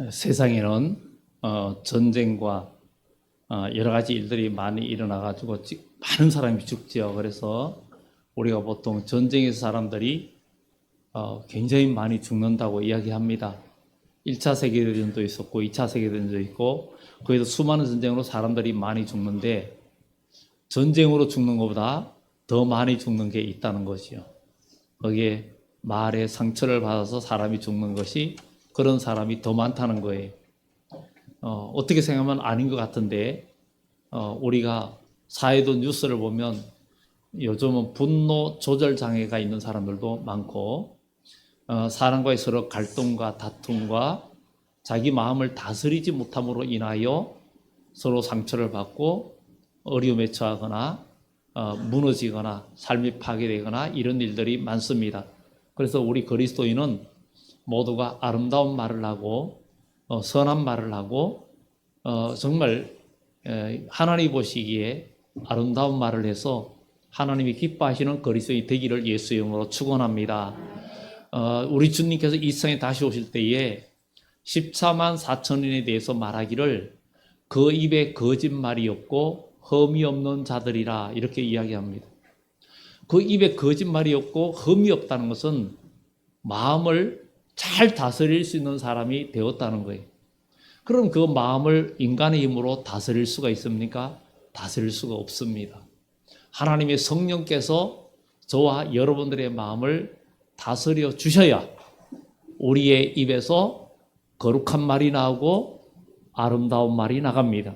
세상에는 전쟁과 여러 가지 일들이 많이 일어나 가지고 많은 사람이 죽지요. 그래서 우리가 보통 전쟁에서 사람들이 굉장히 많이 죽는다고 이야기합니다. 1차 세계대전도 있었고 2차 세계대전도 있고 거기서 수많은 전쟁으로 사람들이 많이 죽는데 전쟁으로 죽는 것보다 더 많이 죽는 게 있다는 것이요. 거기에 말에 상처를 받아서 사람이 죽는 것이 그런 사람이 더 많다는 거예요. 어떻게 생각하면 아닌 것 같은데 우리가 사회도 뉴스를 보면 요즘은 분노 조절 장애가 있는 사람들도 많고 사람과의 서로 갈등과 다툼과 자기 마음을 다스리지 못함으로 인하여 서로 상처를 받고 어려움에 처하거나 무너지거나 삶이 파괴되거나 이런 일들이 많습니다. 그래서 우리 그리스도인은 모두가 아름다운 말을 하고 선한 말을 하고 정말 하나님 보시기에 아름다운 말을 해서 하나님이 기뻐하시는 그리스도인이 되기를 예수의 이름으로 축원합니다. 우리 주님께서 이 세상에 다시 오실 때에 14만 4천인에 대해서 말하기를 그 입에 거짓말이 없고 흠이 없는 자들이라 이렇게 이야기합니다. 그 입에 거짓말이 없고 흠이 없다는 것은 마음을 잘 다스릴 수 있는 사람이 되었다는 거예요. 그럼 그 마음을 인간의 힘으로 다스릴 수가 있습니까? 다스릴 수가 없습니다. 하나님의 성령께서 저와 여러분들의 마음을 다스려 주셔야 우리의 입에서 거룩한 말이 나오고 아름다운 말이 나갑니다.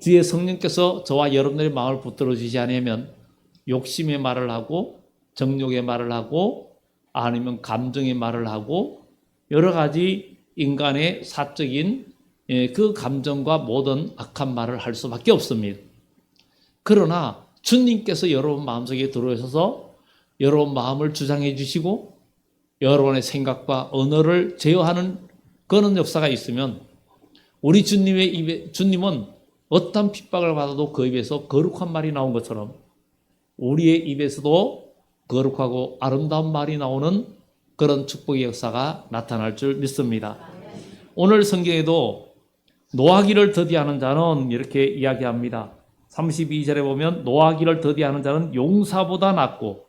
주의 성령께서 저와 여러분들의 마음을 붙들어 주시지 않으면 욕심의 말을 하고 정욕의 말을 하고 아니면 감정의 말을 하고 여러 가지 인간의 사적인 그 감정과 모든 악한 말을 할 수밖에 없습니다. 그러나 주님께서 여러분 마음속에 들어오셔서 여러분 마음을 주장해 주시고 여러분의 생각과 언어를 제어하는 그런 역사가 있으면 우리 주님은 어떤 핍박을 받아도 그 입에서 거룩한 말이 나온 것처럼 우리의 입에서도 거룩하고 아름다운 말이 나오는 그런 축복의 역사가 나타날 줄 믿습니다. 오늘 성경에도 노하기를 더디하는 자는 이렇게 이야기합니다. 32절에 보면 노하기를 더디하는 자는 용사보다 낫고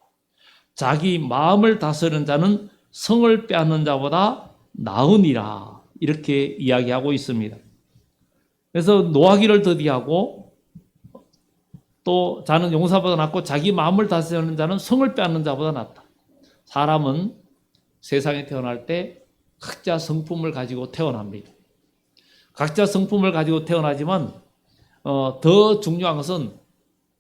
자기 마음을 다스리는 자는 성을 빼앗는 자보다 나으니라 이렇게 이야기하고 있습니다. 그래서 노하기를 더디하고 또 자는 용사보다 낫고 자기 마음을 다스리는 자는 성을 빼앗는 자보다 낫다. 사람은 세상에 태어날 때 각자 성품을 가지고 태어납니다. 각자 성품을 가지고 태어나지만 더 중요한 것은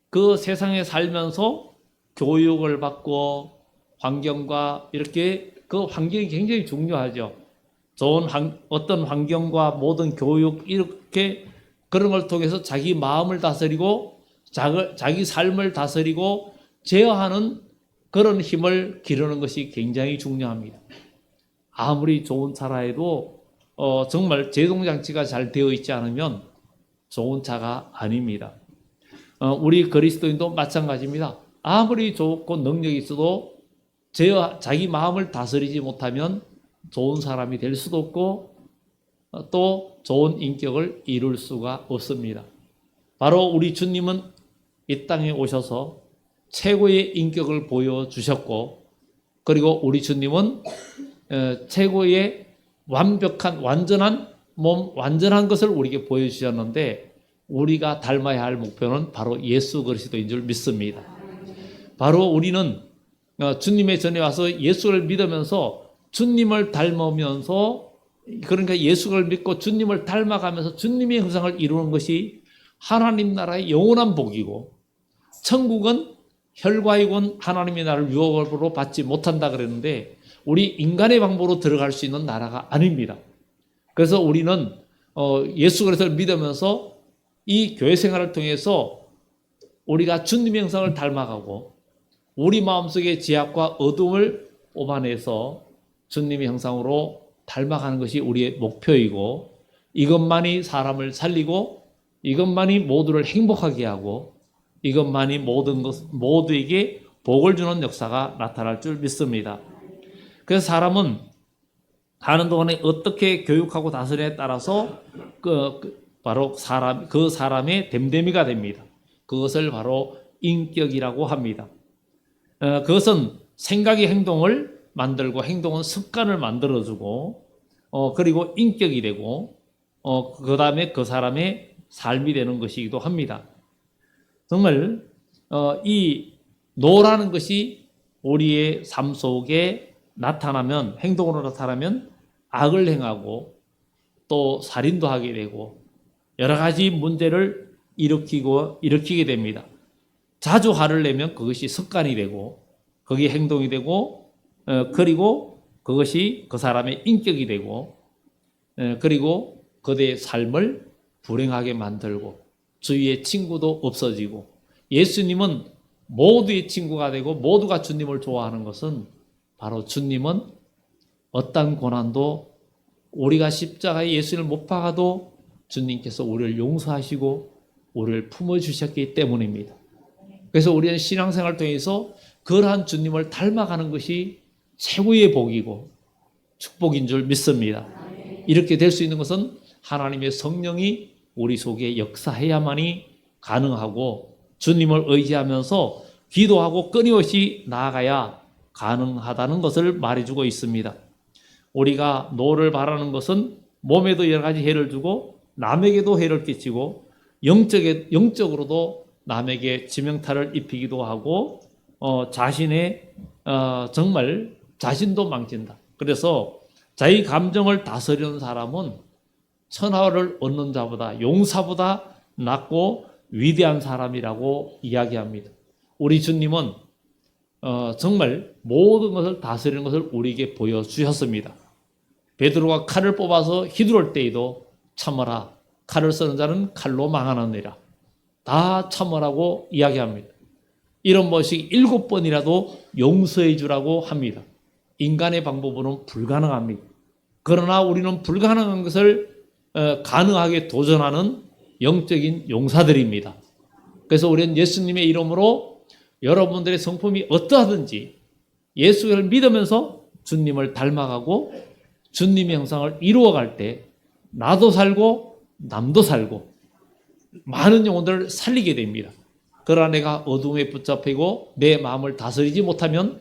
그 세상에 살면서 교육을 받고 환경과 이렇게 그 환경이 굉장히 중요하죠. 좋은 어떤 환경과 모든 교육 이렇게 그런 걸 통해서 자기 마음을 다스리고 자기 삶을 다스리고 제어하는 그런 힘을 기르는 것이 굉장히 중요합니다. 아무리 좋은 차라 해도 정말 제동장치가 잘 되어 있지 않으면 좋은 차가 아닙니다. 우리 그리스도인도 마찬가지입니다. 아무리 좋고 능력이 있어도 자기 마음을 다스리지 못하면 좋은 사람이 될 수도 없고 또 좋은 인격을 이룰 수가 없습니다. 바로 우리 주님은 이 땅에 오셔서 최고의 인격을 보여주셨고 그리고 우리 주님은 최고의 완벽한 완전한 몸 완전한 것을 우리에게 보여주셨는데 우리가 닮아야 할 목표는 바로 예수 그리스도인 줄 믿습니다. 바로 우리는 주님의 전에 와서 예수를 믿으면서 주님을 닮으면서 그러니까 예수를 믿고 주님을 닮아가면서 주님의 형상을 이루는 것이 하나님 나라의 영원한 복이고 천국은 혈과이군 하나님의 나라를 유업으로 받지 못한다 그랬는데 우리 인간의 방법으로 들어갈 수 있는 나라가 아닙니다. 그래서 우리는 예수 그리스도를 믿으면서 이 교회 생활을 통해서 우리가 주님의 형상을 닮아가고 우리 마음속의 죄악과 어둠을 뽑아내서 주님의 형상으로 닮아가는 것이 우리의 목표이고 이것만이 사람을 살리고 이것만이 모두를 행복하게 하고 이것만이 모두에게 복을 주는 역사가 나타날 줄 믿습니다. 그래서 사람은 가는 동안에 어떻게 교육하고 다스리냐에 따라서 바로 그 사람의 됨됨이가 됩니다. 그것을 바로 인격이라고 합니다. 그것은 생각이 행동을 만들고 행동은 습관을 만들어주고 그리고 인격이 되고 그 다음에 그 사람의 삶이 되는 것이기도 합니다. 정말 이 노라는 것이 우리의 삶 속에 나타나면 행동으로 나타나면 악을 행하고 또 살인도 하게 되고 여러 가지 문제를 일으키게 됩니다. 자주 화를 내면 그것이 습관이 되고 그게 행동이 되고 그리고 그것이 그 사람의 인격이 되고 그리고 그대의 삶을 불행하게 만들고 주위의 친구도 없어지고 예수님은 모두의 친구가 되고 모두가 주님을 좋아하는 것은 바로 주님은 어떤 고난도 우리가 십자가에 예수를 못 박아도 주님께서 우리를 용서하시고 우리를 품어주셨기 때문입니다. 그래서 우리는 신앙생활을 통해서 그러한 주님을 닮아가는 것이 최고의 복이고 축복인 줄 믿습니다. 이렇게 될 수 있는 것은 하나님의 성령이 우리 속에 역사해야만이 가능하고 주님을 의지하면서 기도하고 끊임없이 나아가야 가능하다는 것을 말해주고 있습니다. 우리가 노를 바라는 것은 몸에도 여러 가지 해를 주고 남에게도 해를 끼치고 영적으로도 남에게 지명타를 입히기도 하고 자신의 정말 자신도 망친다. 그래서 자기 감정을 다스리는 사람은 천하를 얻는 자보다 용사보다 낫고 위대한 사람이라고 이야기합니다. 우리 주님은 정말 모든 것을 다스리는 것을 우리에게 보여주셨습니다. 베드로가 칼을 뽑아서 휘두를 때에도 참으라. 칼을 쓰는 자는 칼로 망하느니라. 다 참으라고 이야기합니다. 이런 것이 7번이라도 용서해 주라고 합니다. 인간의 방법으로는 불가능합니다. 그러나 우리는 불가능한 것을 가능하게 도전하는 영적인 용사들입니다. 그래서 우리는 예수님의 이름으로 여러분들의 성품이 어떠하든지 예수를 믿으면서 주님을 닮아가고 주님의 형상을 이루어갈 때 나도 살고 남도 살고 많은 영혼들을 살리게 됩니다. 그러나 내가 어둠에 붙잡히고 내 마음을 다스리지 못하면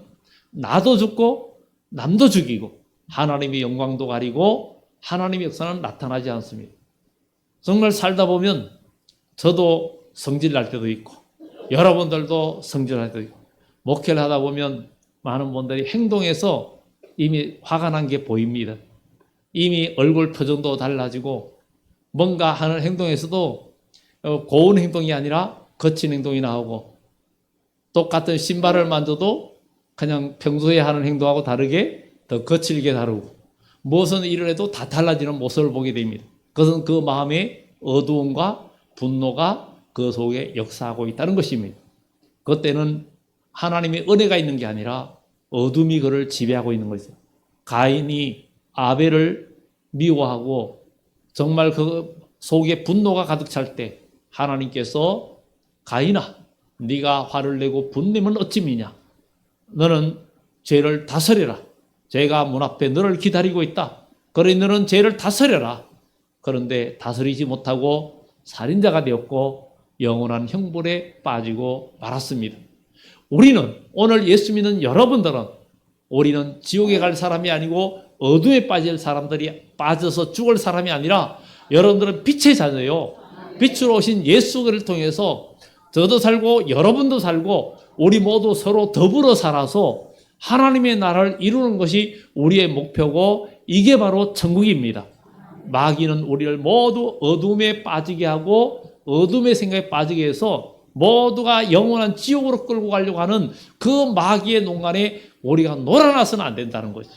나도 죽고 남도 죽이고 하나님의 영광도 가리고 하나님의 역사는 나타나지 않습니다. 정말 살다 보면 저도 성질 날 때도 있고 여러분들도 성질날 때도 있고 목회를 하다 보면 많은 분들이 행동에서 이미 화가 난 게 보입니다. 이미 얼굴 표정도 달라지고 뭔가 하는 행동에서도 고운 행동이 아니라 거친 행동이 나오고 똑같은 신발을 만져도 그냥 평소에 하는 행동하고 다르게 더 거칠게 다르고 무엇은 일을 해도 다 달라지는 모습을 보게 됩니다. 그것은 그 마음의 어두움과 분노가 그 속에 역사하고 있다는 것입니다. 그때는 하나님의 은혜가 있는 게 아니라 어둠이 그를 지배하고 있는 것이죠. 가인이 아벨을 미워하고 정말 그 속에 분노가 가득 찰 때 하나님께서 가인아 네가 화를 내고 분내면 어찌 미냐 너는 죄를 다스려라. 죄가 문 앞에 너를 기다리고 있다. 그러니 너는 죄를 다스려라. 그런데 다스리지 못하고 살인자가 되었고 영원한 형벌에 빠지고 말았습니다. 우리는 오늘 예수 믿는 여러분들은 우리는 지옥에 갈 사람이 아니고 어둠에 빠질 사람들이 빠져서 죽을 사람이 아니라 여러분들은 빛의 자녀요. 빛으로 오신 예수를 통해서 저도 살고 여러분도 살고 우리 모두 서로 더불어 살아서 하나님의 나라를 이루는 것이 우리의 목표고 이게 바로 천국입니다. 마귀는 우리를 모두 어둠에 빠지게 하고 어둠의 생각에 빠지게 해서 모두가 영원한 지옥으로 끌고 가려고 하는 그 마귀의 농간에 우리가 놀아나서는 안 된다는 거죠.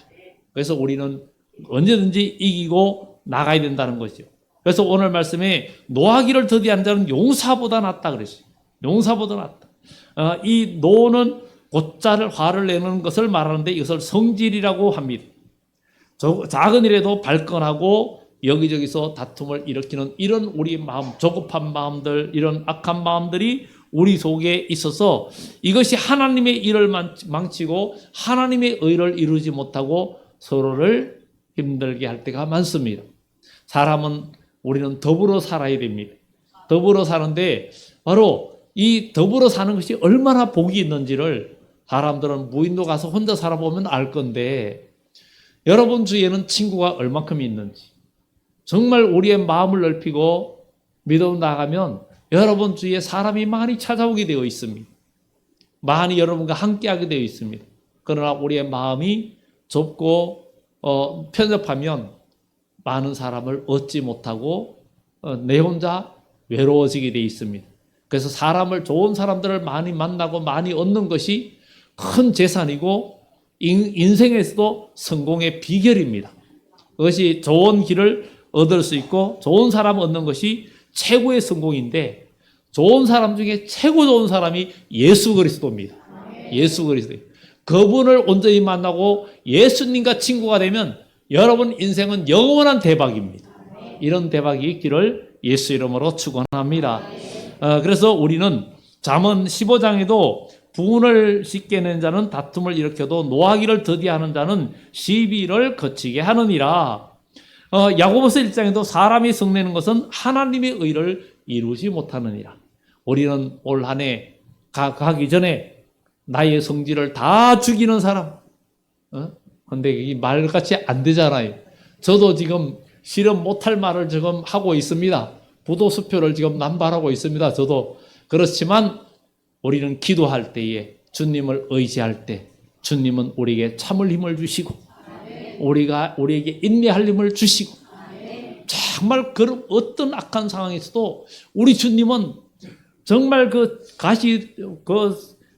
그래서 우리는 언제든지 이기고 나가야 된다는 거죠. 그래서 오늘 말씀에 노하기를 더디한 자는 용사보다 낫다 그랬어요. 용사보다 낫다. 이 노는 곧잘 화를 내는 것을 말하는데 이것을 성질이라고 합니다. 작은 일에도 발끈하고 여기저기서 다툼을 일으키는 이런 우리 마음, 조급한 마음들, 이런 악한 마음들이 우리 속에 있어서 이것이 하나님의 일을 망치고 하나님의 의를 이루지 못하고 서로를 힘들게 할 때가 많습니다. 사람은 우리는 더불어 살아야 됩니다. 더불어 사는데 바로 이 더불어 사는 것이 얼마나 복이 있는지를 사람들은 무인도 가서 혼자 살아보면 알 건데 여러분 주위에는 친구가 얼마큼 있는지 정말 우리의 마음을 넓히고 믿어 나가면 여러분 주위에 사람이 많이 찾아오게 되어 있습니다. 많이 여러분과 함께하게 되어 있습니다. 그러나 우리의 마음이 좁고 편협하면 많은 사람을 얻지 못하고 내 혼자 외로워지게 되어 있습니다. 그래서 좋은 사람들을 많이 만나고 많이 얻는 것이 큰 재산이고 인생에서도 성공의 비결입니다. 그것이 좋은 길을 얻을 수 있고 좋은 사람 얻는 것이 최고의 성공인데 좋은 사람 중에 최고 좋은 사람이 예수 그리스도입니다. 예수 그리스도. 그분을 온전히 만나고 예수님과 친구가 되면 여러분 인생은 영원한 대박입니다. 이런 대박이 있기를 예수 이름으로 축원합니다. 그래서 우리는 잠언 15장에도 분을 쉽게 낸 자는 다툼을 일으켜도 노하기를 더디하는 자는 시비를 거치게 하느니라. 야고보서 1장에도 사람이 성내는 것은 하나님의 의를 이루지 못하느니라. 우리는 올 한 해 가기 전에 나의 성질을 다 죽이는 사람. 근데 이 말같이 안 되잖아요. 저도 지금 실현 못할 말을 지금 하고 있습니다. 부도수표를 지금 남발하고 있습니다. 저도 그렇지만 우리는 기도할 때에 주님을 의지할 때 주님은 우리에게 참을 힘을 주시고 우리에게 인내할 힘을 주시고 정말 그런 어떤 악한 상황에서도 우리 주님은 정말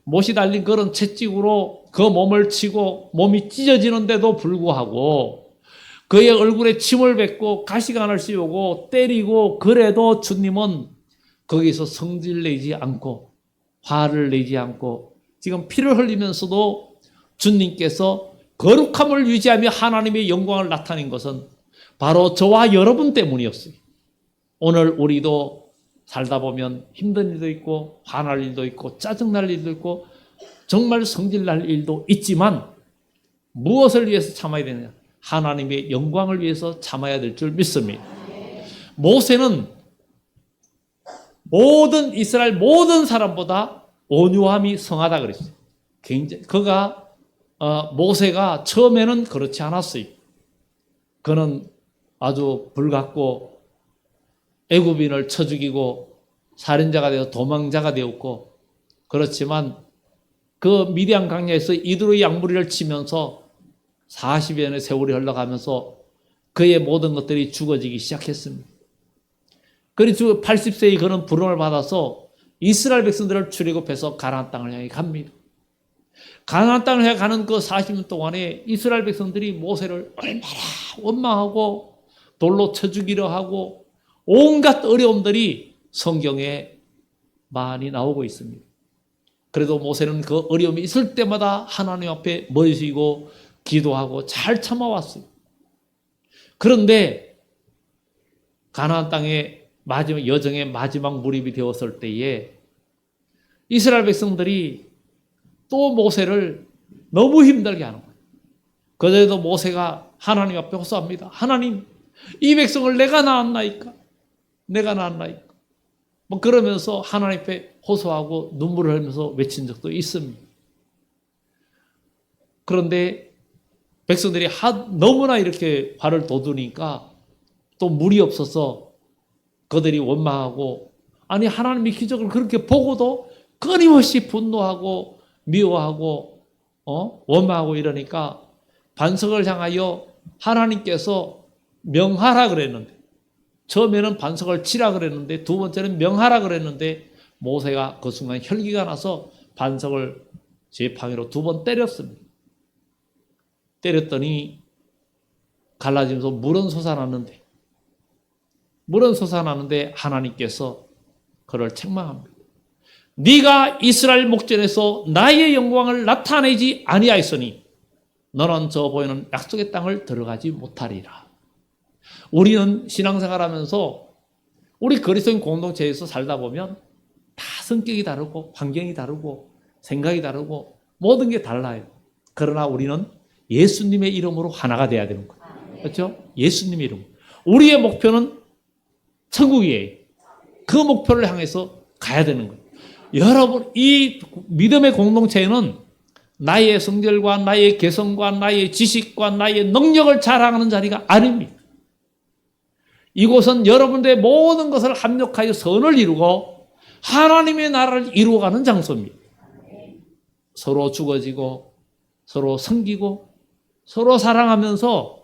못이 달린 그런 채찍으로 그 몸을 치고 몸이 찢어지는데도 불구하고 그의 얼굴에 침을 뱉고 가시관을 씌우고 때리고 그래도 주님은 거기서 성질 내지 않고 화를 내지 않고 지금 피를 흘리면서도 주님께서 거룩함을 유지하며 하나님의 영광을 나타낸 것은 바로 저와 여러분 때문이었어요. 오늘 우리도 살다 보면 힘든 일도 있고 화날 일도 있고 짜증날 일도 있고 정말 성질날 일도 있지만 무엇을 위해서 참아야 되느냐? 하나님의 영광을 위해서 참아야 될 줄 믿습니다. 모세는 이스라엘 모든 사람보다 온유함이 성하다 그랬어요. 모세가 처음에는 그렇지 않았어요. 그는 아주 불같고 애굽인을 쳐 죽이고 살인자가 되어 도망자가 되었고 그렇지만 그 미디안 강야에서 이두로 양무리를 치면서 40여 년의 세월이 흘러가면서 그의 모든 것들이 죽어지기 시작했습니다. 그리고 80세의 그는 부름을 받아서 이스라엘 백성들을 출애굽해서 가나안 땅을 향해 갑니다. 가나안 땅을 향해 가는 그 40년 동안에 이스라엘 백성들이 모세를 얼마나 원망하고 돌로 쳐 죽이려 하고 온갖 어려움들이 성경에 많이 나오고 있습니다. 그래도 모세는 그 어려움이 있을 때마다 하나님 앞에 모시고 기도하고 잘 참아왔어요. 그런데 가나안 땅의 여정의 마지막 무렵이 되었을 때에 이스라엘 백성들이 또 모세를 너무 힘들게 하는 거예요. 그래도 모세가 하나님 앞에 호소합니다. 하나님, 이 백성을 내가 낳았나이까? 그러면서 하나님 앞에 호소하고 눈물을 흘리면서 외친 적도 있습니다. 그런데 백성들이 너무나 이렇게 화를 돋우니까 또 물이 없어서 그들이 원망하고 하나님의 기적을 그렇게 보고도 끊임없이 분노하고 미워하고 원망하고 이러니까 반석을 향하여 하나님께서 명하라 그랬는데 처음에는 반석을 치라 그랬는데 두 번째는 명하라 그랬는데 모세가 그 순간 혈기가 나서 반석을 지팡이로 2번 때렸습니다. 때렸더니 갈라지면서 물은 솟아나는데 하나님께서 그를 책망합니다. 네가 이스라엘 목전에서 나의 영광을 나타내지 아니하였으니 너는 저 보이는 약속의 땅을 들어가지 못하리라. 우리는 신앙생활하면서 우리 그리스도인 공동체에서 살다 보면 다 성격이 다르고 환경이 다르고 생각이 다르고 모든 게 달라요. 그러나 우리는 예수님의 이름으로 하나가 돼야 되는 거예요. 그렇죠? 예수님의 이름. 우리의 목표는 천국이에요. 그 목표를 향해서 가야 되는 거예요. 여러분, 이 믿음의 공동체에는 나의 성질과 나의 개성과 나의 지식과 나의 능력을 자랑하는 자리가 아닙니다. 이곳은 여러분들의 모든 것을 합력하여 선을 이루고 하나님의 나라를 이루어가는 장소입니다. 서로 죽어지고 서로 섬기고 서로 사랑하면서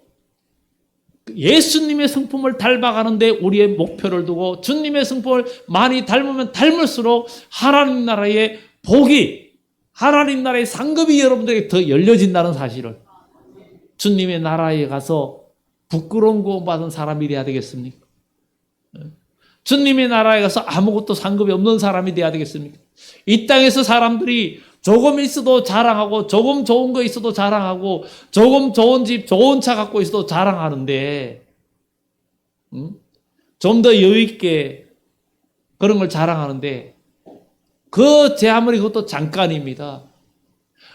예수님의 성품을 닮아가는데 우리의 목표를 두고 주님의 성품을 많이 닮으면 닮을수록 하나님 나라의 복이, 하나님 나라의 상급이 여러분들에게 더 열려진다는 사실을, 주님의 나라에 가서 부끄러운 구원받은 사람이 돼야 되겠습니까? 주님의 나라에 가서 아무것도 상급이 없는 사람이 돼야 되겠습니까? 이 땅에서 사람들이 조금 있어도 자랑하고 조금 좋은 거 있어도 자랑하고 조금 좋은 집, 좋은 차 갖고 있어도 자랑하는데 좀 더 여유 있게 그런 걸 자랑하는데 제 아무리 그것도 잠깐입니다.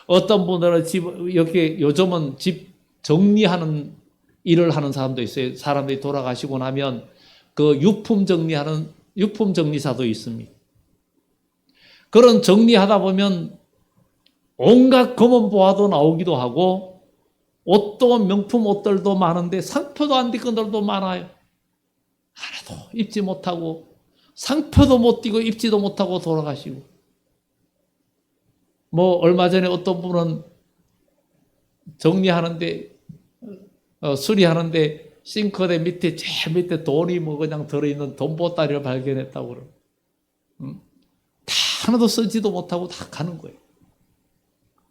어떤 분들은 이렇게 요즘은 집 정리하는 일을 하는 사람도 있어요. 사람들이 돌아가시고 나면 그 유품 정리사도 있습니다. 그런 정리하다 보면 온갖 검은 보화도 나오기도 하고 옷도 명품 옷들도 많은데 상표도 안 된 것들도 많아요. 하나도 입지 못하고 상표도 못 띄고 입지도 못하고 돌아가시고, 뭐 얼마 전에 어떤 분은 정리하는데 수리하는데 싱크대 밑에 제일 밑에 돈이 뭐 그냥 들어있는 돈 보따리를 발견했다고 그러고 다 하나도 쓰지도 못하고 다 가는 거예요.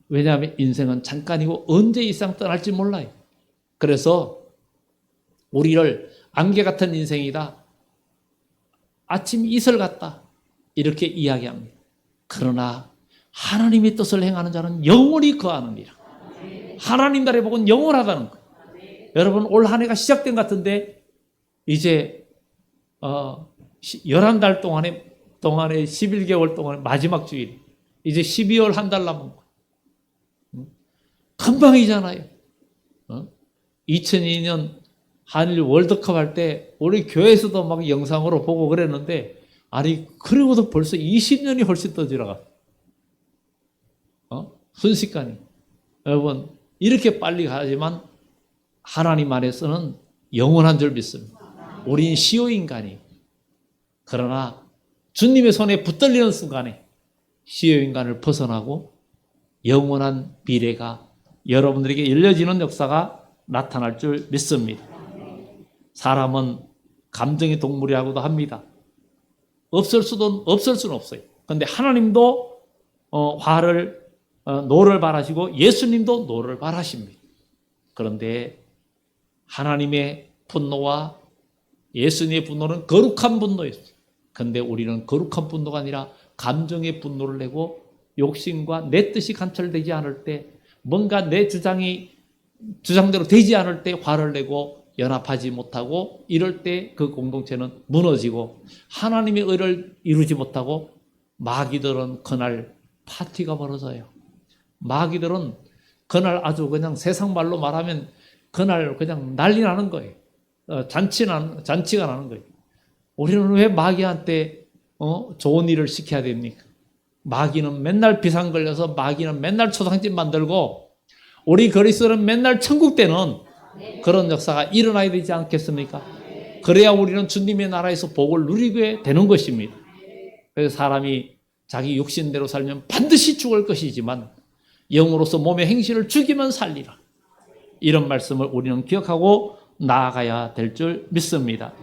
왜냐하면 인생은 잠깐이고 언제 이 세상 떠날지 몰라요. 그래서 우리를 안개 같은 인생이다, 아침 이슬 같다, 이렇게 이야기합니다. 그러나 하나님의 뜻을 행하는 자는 영원히 거하느니라. 하나님 나라의 복은 영원하다는 거예요. 여러분, 올 한 해가 시작된 것 같은데 이제 11달 동안에 11개월 동안의 마지막 주일, 이제 12월 한 달 남은 거예요. 금방이잖아요. 2002년 한일 월드컵 할 때 우리 교회에서도 막 영상으로 보고 그랬는데, 아니 그러고도 벌써 20년이 훨씬 더 지나갔어. 순식간에. 여러분, 이렇게 빨리 가지만 하나님 안에서는 영원한 줄 믿습니다. 우린 시효인간이에요. 그러나 주님의 손에 붙들리는 순간에 시효인간을 벗어나고 영원한 미래가 여러분들에게 열려지는 역사가 나타날 줄 믿습니다. 사람은 감정의 동물이라고도 합니다. 없을 수는 없어요. 그런데 하나님도 노를 바라시고 예수님도 노를 바라십니다. 그런데 하나님의 분노와 예수님의 분노는 거룩한 분노였어요. 그런데 우리는 거룩한 분노가 아니라 감정의 분노를 내고 욕심과 내 뜻이 관철되지 않을 때, 뭔가 내 주장대로 되지 않을 때 화를 내고 연합하지 못하고, 이럴 때 그 공동체는 무너지고 하나님의 의를 이루지 못하고 마귀들은 그날 파티가 벌어져요. 마귀들은 그날 아주 그냥 세상 말로 말하면 그날 그냥 난리 나는 거예요. 잔치가 나는 거예요. 우리는 왜 마귀한테 좋은 일을 시켜야 됩니까? 마귀는 맨날 비상 걸려서 마귀는 맨날 초상집 만들고 우리 그리스도는 맨날 천국 때는 그런 역사가 일어나야 되지 않겠습니까? 그래야 우리는 주님의 나라에서 복을 누리게 되는 것입니다. 그래서 사람이 자기 육신대로 살면 반드시 죽을 것이지만 영으로서 몸의 행실을 죽이면 살리라. 이런 말씀을 우리는 기억하고 나아가야 될 줄 믿습니다.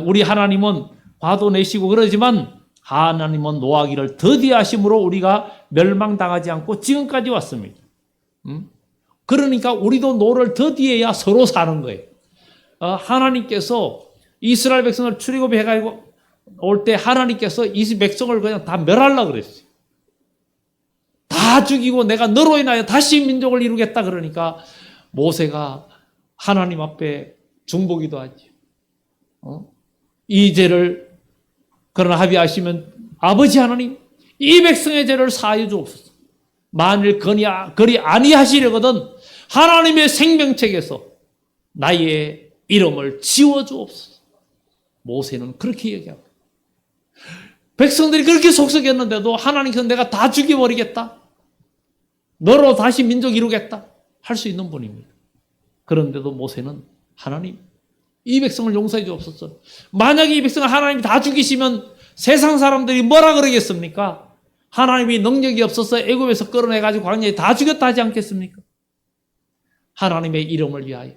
우리 하나님은 화도 내시고 그러지만 하나님은 노하기를 더디하심으로 우리가 멸망당하지 않고 지금까지 왔습니다. 그러니까 우리도 노를 더디해야 서로 사는 거예요. 하나님께서 이스라엘 백성을 출애굽해가지고 올 때 하나님께서 이 백성을 그냥 다 멸하려고 그랬어요. 다 죽이고 내가 너로 인하여 다시 민족을 이루겠다 그러니까 모세가 하나님 앞에 중보기도 하죠. 이 죄를 그러나 합의하시면 아버지 하나님, 이 백성의 죄를 사하여 주옵소서. 만일 그리 아니하시려거든 하나님의 생명책에서 나의 이름을 지워주옵소서. 모세는 그렇게 얘기합니다. 백성들이 그렇게 속썩였는데도 하나님께서 내가 다 죽여버리겠다, 너로 다시 민족 이루겠다 할 수 있는 분입니다. 그런데도 모세는 하나님, 이 백성을 용서해 주옵소서. 만약에 이 백성을 하나님이 다 죽이시면 세상 사람들이 뭐라 그러겠습니까? 하나님이 능력이 없어서 애굽에서 끌어내가지고 광야에 다 죽였다 하지 않겠습니까? 하나님의 이름을 위하여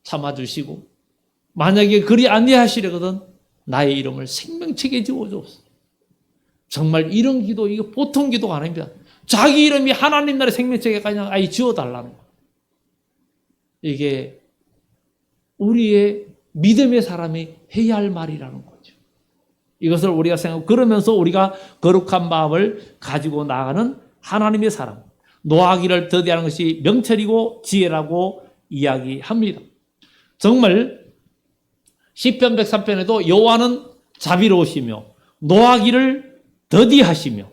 참아주시고, 만약에 그리 아니하시려거든 나의 이름을 생명책에 지워주옵소서. 정말 이런 기도, 이거 보통 기도가 아닙니다. 자기 이름이 하나님 나라의 생명책에 그냥 아예 지워달라는 거예요. 이게 우리의 믿음의 사람이 해야 할 말이라는 거죠. 이것을 우리가 생각하고, 그러면서 우리가 거룩한 마음을 가지고 나가는 하나님의 사람, 노하기를 더디하는 것이 명철이고 지혜라고 이야기합니다. 정말 시편 103편에도 여호와는 자비로우시며 노하기를 더디하시며,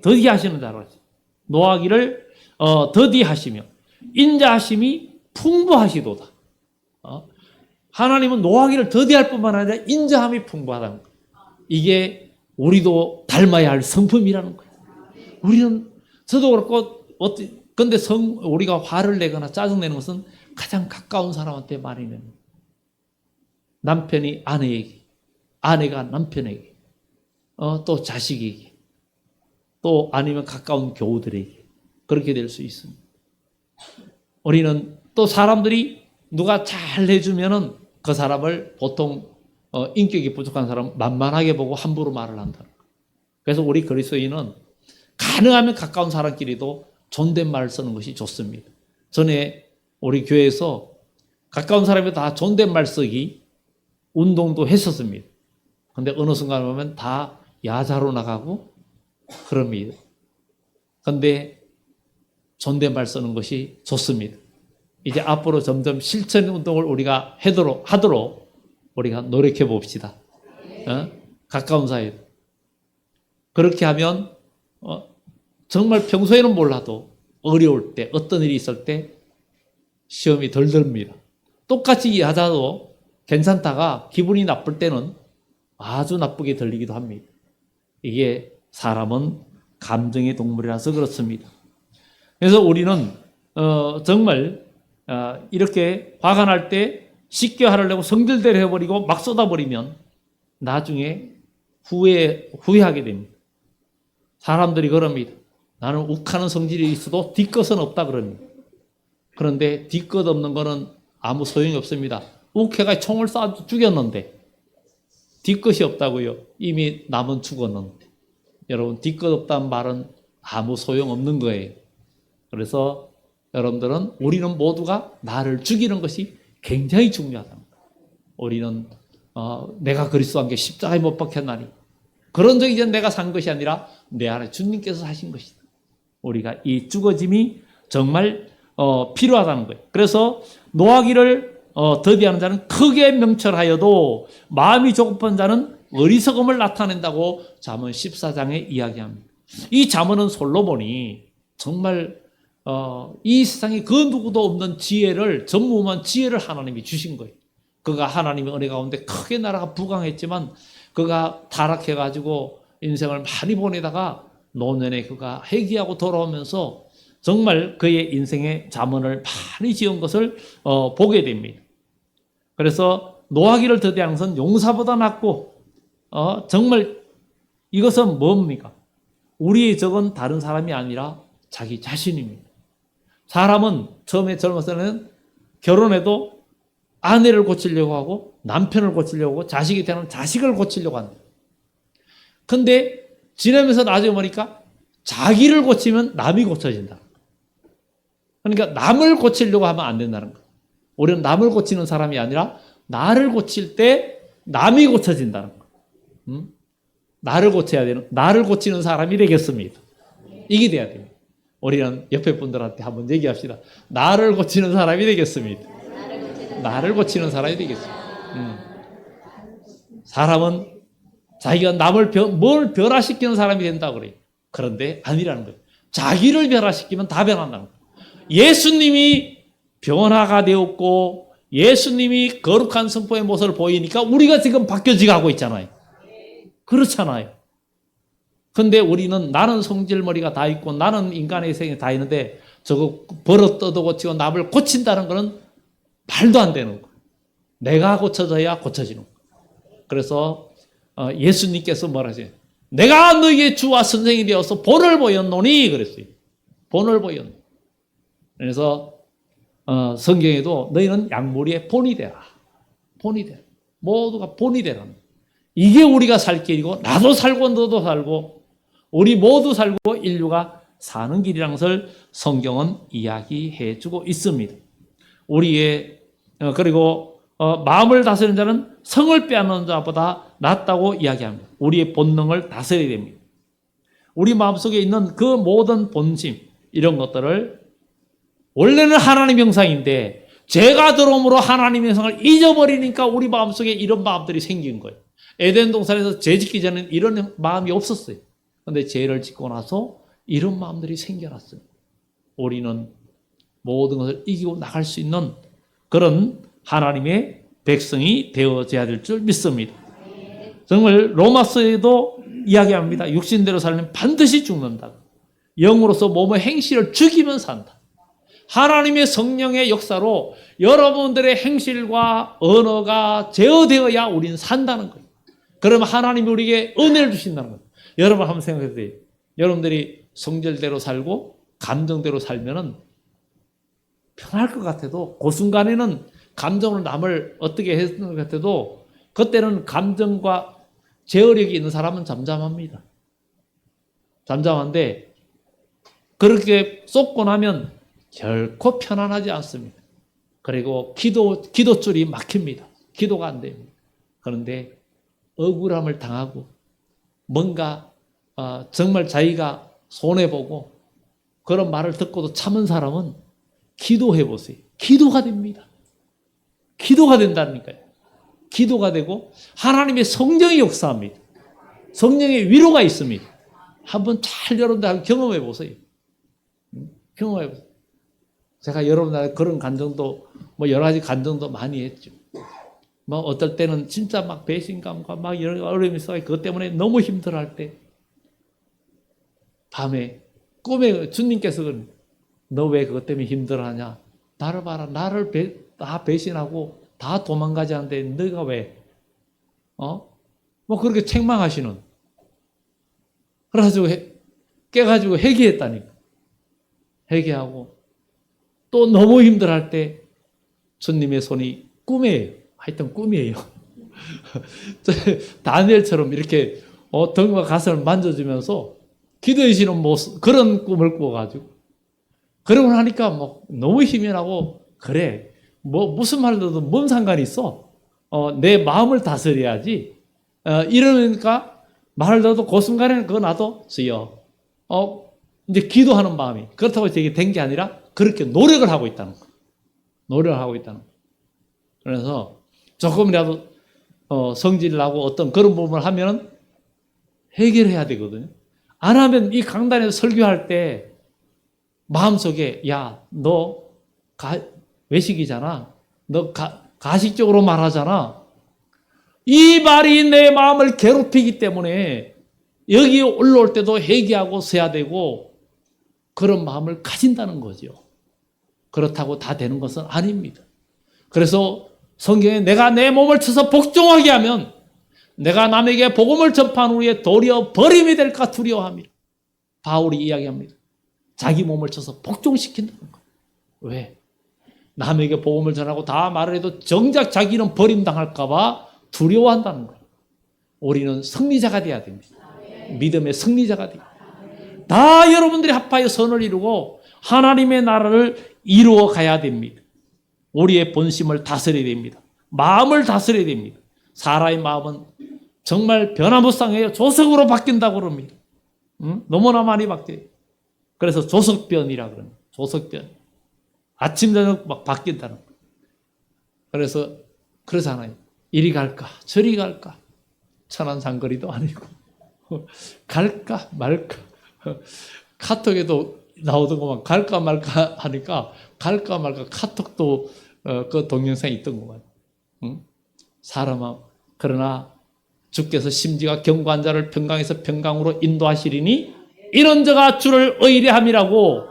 더디하시는 자라고 했어요. 노하기를 더디하시며 인자하심이 풍부하시도다. 하나님은 노하기를 더디할 뿐만 아니라 인자함이 풍부하다는 거예요. 이게 우리도 닮아야 할 성품이라는 거예요. 우리는, 저도 그렇고, 근데 우리가 화를 내거나 짜증내는 것은 가장 가까운 사람한테 많이 내는 거예요. 남편이 아내에게, 아내가 남편에게, 또 자식에게, 또 아니면 가까운 교우들에게 그렇게 될 수 있습니다. 우리는 또 사람들이 누가 잘 해주면은 그 사람을 보통 인격이 부족한 사람 만만하게 보고 함부로 말을 한다. 그래서 우리 그리스도인은 가능하면 가까운 사람끼리도 존댓말 쓰는 것이 좋습니다. 전에 우리 교회에서 가까운 사람이 다 존댓말 쓰기 운동도 했었습니다. 근데 어느 순간 보면 다 야자로 나가고 그럽니다. 근데 존댓말 쓰는 것이 좋습니다. 이제 앞으로 점점 실천 운동을 우리가 하도록 우리가 노력해 봅시다. 가까운 사이. 그렇게 하면 정말 평소에는 몰라도 어려울 때, 어떤 일이 있을 때 시험이 덜 듭니다. 똑같이 야자도 괜찮다가 기분이 나쁠 때는 아주 나쁘게 들리기도 합니다. 이게 사람은 감정의 동물이라서 그렇습니다. 그래서 우리는 정말 이렇게 화가 날 때 쉽게 화를 내고 성질대로 해버리고 막 쏟아버리면 나중에 후회하게 됩니다. 사람들이 그럽니다. 나는 욱하는 성질이 있어도 뒤끝은 없다 그럽니다. 그런데 뒤끝 없는 거는 아무 소용이 없습니다. 욱해가 총을 쏴 죽였는데 뒤끝이 없다고요. 이미 남은 죽었는데. 여러분, 뒤끝 없다는 말은 아무 소용없는 거예요. 그래서 여러분들은, 우리는 모두가 나를 죽이는 것이 굉장히 중요하다. 우리는 내가 그리스도와 함께 십자가에 못 박혔나니, 그런 적이 이제 내가 산 것이 아니라 내 안에 주님께서 사신 것이다. 우리가 이 죽어짐이 정말 필요하다는 거예요. 그래서 노하기를 더디하는 자는 크게 명철하여도 마음이 조급한 자는 어리석음을 나타낸다고 잠언 14장에 이야기합니다. 이 잠언은 솔로몬이 정말 이 세상에 그 누구도 없는 지혜를, 전무후무한 지혜를 하나님이 주신 거예요. 그가 하나님의 은혜 가운데 크게 나라가 부강했지만 그가 타락해가지고 인생을 많이 보내다가 노년에 그가 회개하고 돌아오면서 정말 그의 인생의 잠언을 많이 지은 것을 보게 됩니다. 그래서 노하기를 더디하는 것은 용사보다 낫고, 정말 이것은 뭡니까? 우리의 적은 다른 사람이 아니라 자기 자신입니다. 사람은 처음에 젊었을 때는 결혼해도 아내를 고치려고 하고 남편을 고치려고 하고 자식이 되는 자식을 고치려고 한다. 근데 지나면서 나중에 보니까 자기를 고치면 남이 고쳐진다. 그러니까 남을 고치려고 하면 안 된다는 거예요. 우리는 남을 고치는 사람이 아니라 나를 고칠 때 남이 고쳐진다는 거예요. 나를 고쳐야 되는, 나를 고치는 사람이 되겠습니다. 이게 돼야 돼요. 우리는 옆에 분들한테 한번 얘기합시다. 나를 고치는 사람이 되겠습니다. 나를 고치는 사람이 되겠습니다. 사람은 자기가 남을 뭘 변화시키는 사람이 된다고 그래요. 그런데 아니라는 거예요. 자기를 변화시키면 다 변한다는 거예요. 예수님이 변화가 되었고 예수님이 거룩한 성품의 모습을 보이니까 우리가 지금 바뀌어지고 있잖아요. 그렇잖아요. 근데 우리는 나는 성질머리가 다 있고 나는 인간의 생이 다 있는데 저거 버릇 떠도고치고 남을 고친다는 것은 말도 안 되는 거예요. 내가 고쳐져야 고쳐지는 거예요. 그래서 예수님께서 뭐라 하세요? 내가 너희의 주와 선생이 되어서 본을 보였노니 그랬어요. 본을 보였노니. 그래서 성경에도 너희는 양무리의 본이 되라. 본이 되라. 모두가 본이 되라는 거예요. 이게 우리가 살 길이고 나도 살고 너도 살고 우리 모두 살고 인류가 사는 길이라는 것을 성경은 이야기해 주고 있습니다. 우리의 그리고 마음을 다스리는 자는 성을 빼앗는 자보다 낫다고 이야기합니다. 우리의 본능을 다스려야 됩니다. 우리 마음속에 있는 그 모든 본심 이런 것들을 원래는 하나님의 형상인데 죄가 들어옴으로 하나님의 형상을 잊어버리니까 우리 마음속에 이런 마음들이 생긴 거예요. 에덴 동산에서 죄 짓기 전에는 이런 마음이 없었어요. 그런데 죄를 짓고 나서 이런 마음들이 생겨났어요. 우리는 모든 것을 이기고 나갈 수 있는 그런 하나님의 백성이 되어져야 될 줄 믿습니다. 정말 로마서에도 이야기합니다. 육신대로 살면 반드시 죽는다. 영으로서 몸의 행실을 죽이면 산다. 하나님의 성령의 역사로 여러분들의 행실과 언어가 제어되어야 우리는 산다는 거예요. 그러면 하나님이 우리에게 은혜를 주신다는 거예요. 여러분 한번 생각해 보세요. 여러분들이 성질대로 살고 감정대로 살면은 편할 것 같아도 그 순간에는 감정으로 남을 어떻게 했는 것 같아도 그때는 감정과 제어력이 있는 사람은 잠잠합니다. 잠잠한데 그렇게 쏟고 나면 결코 편안하지 않습니다. 그리고 기도줄이 막힙니다. 기도가 안 됩니다. 그런데 억울함을 당하고 뭔가 정말 자기가 손해보고 그런 말을 듣고도 참은 사람은 기도해 보세요. 기도가 됩니다. 기도가 된다니까요. 기도가 되고 하나님의 성령이 역사합니다. 성령의 위로가 있습니다. 한번 잘 여러분들 경험해 보세요. 경험해 보세요. 제가 여러분들 그런 감정도 여러 가지 감정도 많이 했죠. 어떨 때는 진짜 막 배신감과 막 여러 어려움이 있어요. 그것 때문에 너무 힘들어할 때 밤에 꿈에 주님께서 너 왜 그것 때문에 힘들어하냐? 나를 봐라. 나를 다 배신하고 다 도망가지 않는데 너가 왜? 그렇게 책망하시는. 그래가지고 깨가지고 회개했다니까. 회개하고 또 너무 힘들어할 때 주님의 손이 꿈이에요. 하여튼 꿈이에요. 다니엘처럼 이렇게 등과 가슴을 만져주면서 기도해 주시는 모습, 그런 꿈을 꾸어가지고 그러고 나니까 너무 힘이 나고 그래 무슨 말을 들어도 뭔 상관이 있어. 내 마음을 다스려야지. 이러니까 말을 들어도 그 순간에는 그거 놔도 주여. 이제 기도하는 마음이 그렇다고 이게 된 게 아니라 그렇게 노력을 하고 있다는 거예요. 노력을 하고 있다는 거예요. 그래서 조금이라도 성질 나고 어떤 그런 부분을 하면은 해결해야 되거든요. 안 하면 이 강단에서 설교할 때 마음속에 야, 너 외식이잖아. 너 가식적으로 말하잖아. 이 말이 내 마음을 괴롭히기 때문에 여기 올라올 때도 회개하고 서야 되고 그런 마음을 가진다는 거죠. 그렇다고 다 되는 것은 아닙니다. 그래서 성경에 내가 내 몸을 쳐서 복종하게 하면 내가 남에게 복음을 전파한 후에 도리어 버림이 될까 두려워합니다. 바울이 이야기합니다. 자기 몸을 쳐서 복종시킨다는 거예요. 왜? 남에게 복음을 전하고 다 말을 해도 정작 자기는 버림당할까 봐 두려워한다는 거예요. 우리는 승리자가 돼야 됩니다. 믿음의 승리자가 돼야 됩니다. 다 여러분들이 합하여 선을 이루고 하나님의 나라를 이루어 가야 됩니다. 우리의 본심을 다스려야 됩니다. 마음을 다스려야 됩니다. 사람의 마음은 정말 변화무쌍해요. 조석으로 바뀐다고 그럽니다. 너무나 많이 바뀌어요. 그래서 조석변이라 그럽니다. 조석변. 아침 저녁 막 바뀐다는 거예요. 그래서 그러잖아요. 이리 갈까 저리 갈까 천안상거리도 아니고 갈까 말까. 카톡에도 나오더구만. 갈까 말까 하니까 갈까 말까 카톡도 그 동영상이 있던구만. 응? 사람아, 그러나 주께서 심지가 견고한 자를 평강에서 평강으로 인도하시리니 이런 자가 주를 의뢰함이라고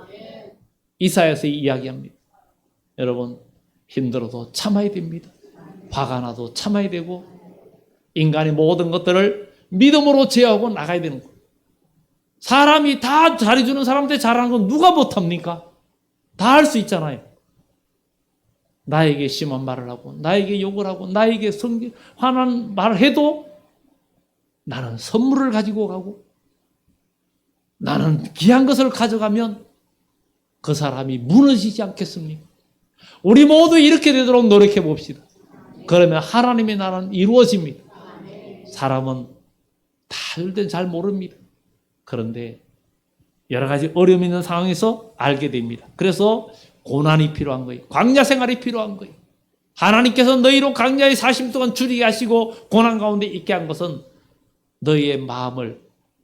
이사야서 이야기합니다. 여러분, 힘들어도 참아야 됩니다. 화가 나도 참아야 되고 인간의 모든 것들을 믿음으로 제어하고 나가야 되는 거예요. 사람이 다 잘해주는 사람한테 잘하는 건 누가 못합니까? 다 할 수 있잖아요. 나에게 심한 말을 하고 나에게 욕을 하고 나에게 화난 말을 해도 나는 선물을 가지고 가고 나는 귀한 것을 가져가면 그 사람이 무너지지 않겠습니까? 우리 모두 이렇게 되도록 노력해 봅시다. 그러면 하나님의 나라는 이루어집니다. 사람은 잘 모릅니다. 그런데 여러 가지 어려움이 있는 상황에서 알게 됩니다. 그래서 고난이 필요한 거예요. 광야 생활이 필요한 거예요. 하나님께서 너희로 광야에 40년 동안 줄이게 하시고 고난 가운데 있게 한 것은 너희의 마음을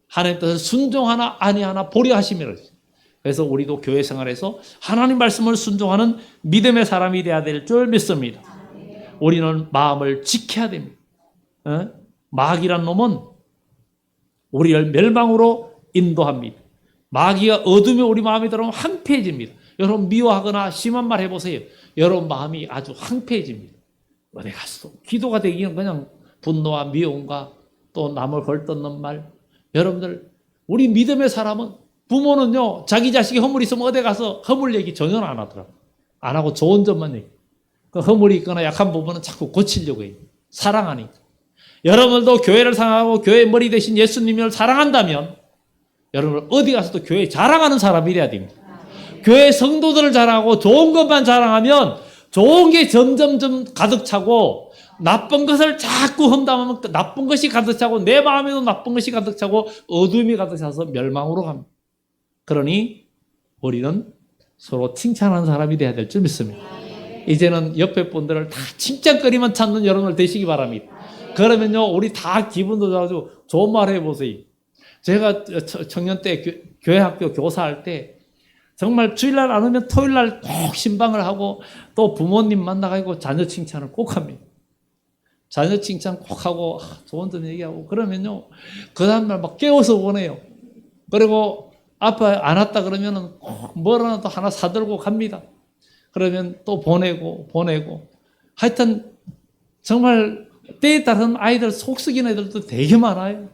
하나님 뜻을 순종하나 아니하나 보려 하심이라. 그래서 우리도 교회 생활에서 하나님 말씀을 순종하는 믿음의 사람이 되어야 될 줄 믿습니다. 우리는 마음을 지켜야 됩니다. 마귀란 놈은 우리를 멸망으로 인도합니다. 마귀가 어둠에 우리 마음에 들어오면 황폐해집니다. 여러분 미워하거나 심한 말 해보세요. 여러분 마음이 아주 황폐해집니다. 어디 가서 기도가 되기는 그냥 분노와 미움과 또 남을 걸뜯는 말. 여러분들 우리 믿음의 사람은 부모는요 자기 자식이 허물이 있으면 어디 가서 허물 얘기 전혀 안 하더라고요. 안 하고 좋은 점만 얘기. 그 허물이 있거나 약한 부분은 자꾸 고치려고 해요. 사랑하니까. 여러분들도 교회를 사랑하고 교회의 머리 대신 예수님을 사랑한다면 여러분 어디 가서도 교회 자랑하는 사람이 돼야 됩니다. 교회 성도들을 자랑하고 좋은 것만 자랑하면 좋은 게 점점점 가득 차고 나쁜 것을 자꾸 험담하면 나쁜 것이 가득 차고 내 마음에도 나쁜 것이 가득 차고 어둠이 가득 차서 멸망으로 갑니다. 그러니 우리는 서로 칭찬하는 사람이 돼야 될 줄 믿습니다. 이제는 옆에 분들을 다 칭찬거리만 찾는 여러분들 되시기 바랍니다. 그러면요 우리 다 기분도 좋아지고 좋은 말 해보세요. 제가 청년 때 교회 학교 교사할 때 정말 주일날 안 오면 토요일날 꼭 신방을 하고 또 부모님 만나가지고 자녀 칭찬을 꼭 합니다. 자녀 칭찬 꼭 하고 좋은 점 얘기하고 그러면요 그 다음날 막 깨워서 보내요. 그리고 앞에 안 왔다 그러면은 꼭 뭐라도 하나 사들고 갑니다. 그러면 또 보내고 하여튼 정말 때에 따른 아이들 속 썩인 애들도 되게 많아요.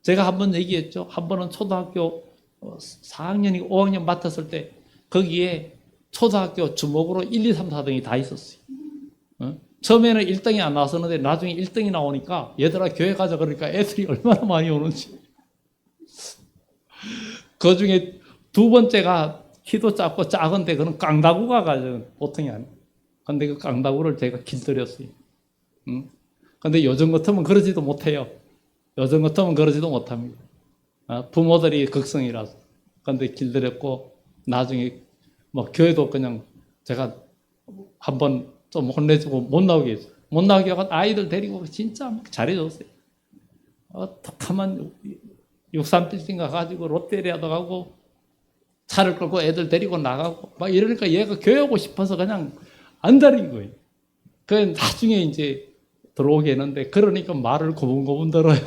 제가 한번 얘기했죠. 한 번은 초등학교 4학년이 5학년 맡았을 때 거기에 초등학교 주목으로 1, 2, 3, 4등이 다 있었어요. 처음에는 1등이 안 나왔었는데 나중에 1등이 나오니까 얘들아 교회 가자 그러니까 애들이 얼마나 많이 오는지. 그 중에 두 번째가 키도 작고 작은데 그는 깡다구가 가지고 보통이 아니에요. 근데 그 깡다구를 제가 길들였어요. 근데 요즘 같으면 그러지도 못해요. 요즘 같으면 그러지도 못합니다. 부모들이 극성이라서. 근데 길들였고 나중에 뭐 교회도 그냥 제가 한번 좀 혼내주고 못 나오게 했어요. 못 나오게 하고 아이들 데리고 진짜 막 잘해줬어요. 덕하면 63빌딩 가가지고 롯데리아도 가고 차를 끌고 애들 데리고 나가고 막 이러니까 얘가 교회 오고 싶어서 그냥 안 다닌 거예요. 그 나중에 이제 들어오게 했는데 그러니까 말을 고분고분 들어요.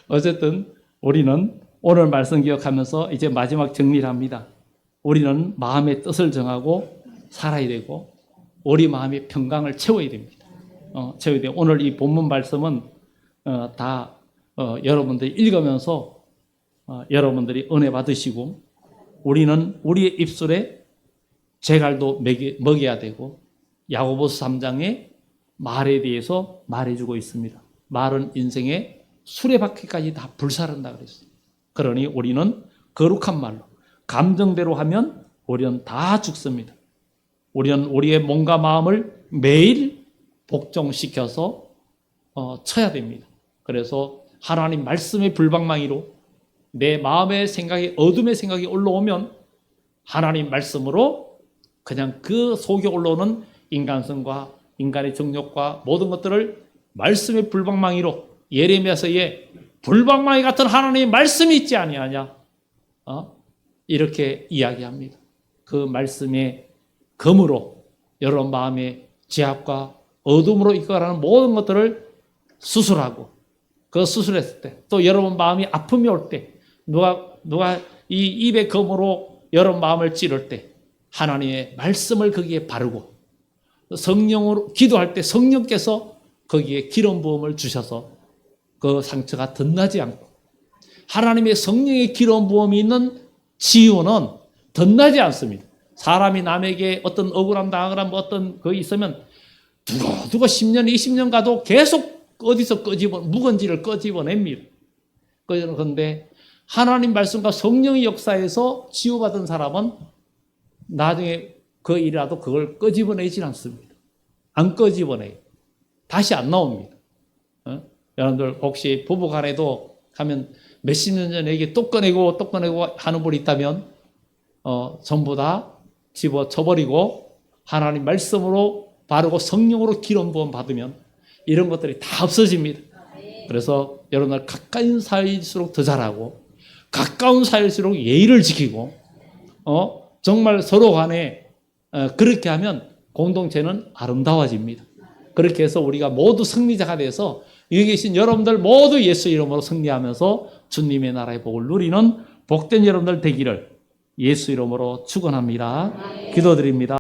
어쨌든 우리는 오늘 말씀 기억하면서 이제 마지막 정리를 합니다. 우리는 마음의 뜻을 정하고 살아야 되고 우리 마음의 평강을 채워야 됩니다. 채워야 돼요. 오늘 이 본문 말씀은 다 여러분들이 읽으면서 여러분들이 은혜 받으시고 우리는 우리의 입술에 재갈도 먹여야 되고 야고보서 3장에 말에 대해서 말해주고 있습니다. 말은 인생의 수레바퀴까지 다 불사른다 그랬어요. 그러니 우리는 거룩한 말로 감정대로 하면 우리는 다 죽습니다. 우리는 우리의 몸과 마음을 매일 복종시켜서 쳐야 됩니다. 그래서 하나님 말씀의 불방망이로 내 마음의 생각이 어둠의 생각이 올라오면 하나님 말씀으로 그냥 그 속에 올라오는 인간성과 인간의 정욕과 모든 것들을 말씀의 불방망이로 예레미야서에 불방망이 같은 하나님의 말씀이 있지 아니하냐. 이렇게 이야기합니다. 그 말씀의 검으로 여러분 마음의 죄악과 어둠으로 이끌어가는 모든 것들을 수술하고, 그 수술했을 때, 또 여러분 마음이 아픔이 올 때, 누가 이 입의 검으로 여러분 마음을 찌를 때 하나님의 말씀을 거기에 바르고, 성령으로 기도할 때 성령께서 거기에 기름 부음을 주셔서 그 상처가 덧나지 않고, 하나님의 성령의 기름 부음이 있는 치유는 덧나지 않습니다. 사람이 남에게 어떤 억울함 당하거나 뭐 어떤 거 있으면 두고 10년, 20년 가도 계속 어디서 묵은지를 끄집어냅니다. 그런데 하나님 말씀과 성령의 역사에서 치유받은 사람은 나중에 그 일이라도 그걸 끄집어내질 않습니다. 안 끄집어내요. 다시 안 나옵니다. 여러분들 혹시 부부간에도 가면 몇십 년 전에 이게 또 꺼내고 하는 분이 있다면 전부 다 집어쳐버리고 하나님 말씀으로 바르고 성령으로 기름 부음 받으면 이런 것들이 다 없어집니다. 그래서 여러분들 가까운 사이일수록 더 잘하고, 가까운 사이일수록 예의를 지키고, 정말 서로 간에 그렇게 하면 공동체는 아름다워집니다. 그렇게 해서 우리가 모두 승리자가 돼서 여기 계신 여러분들 모두 예수 이름으로 승리하면서 주님의 나라의 복을 누리는 복된 여러분들 되기를 예수 이름으로 축원합니다. 기도드립니다.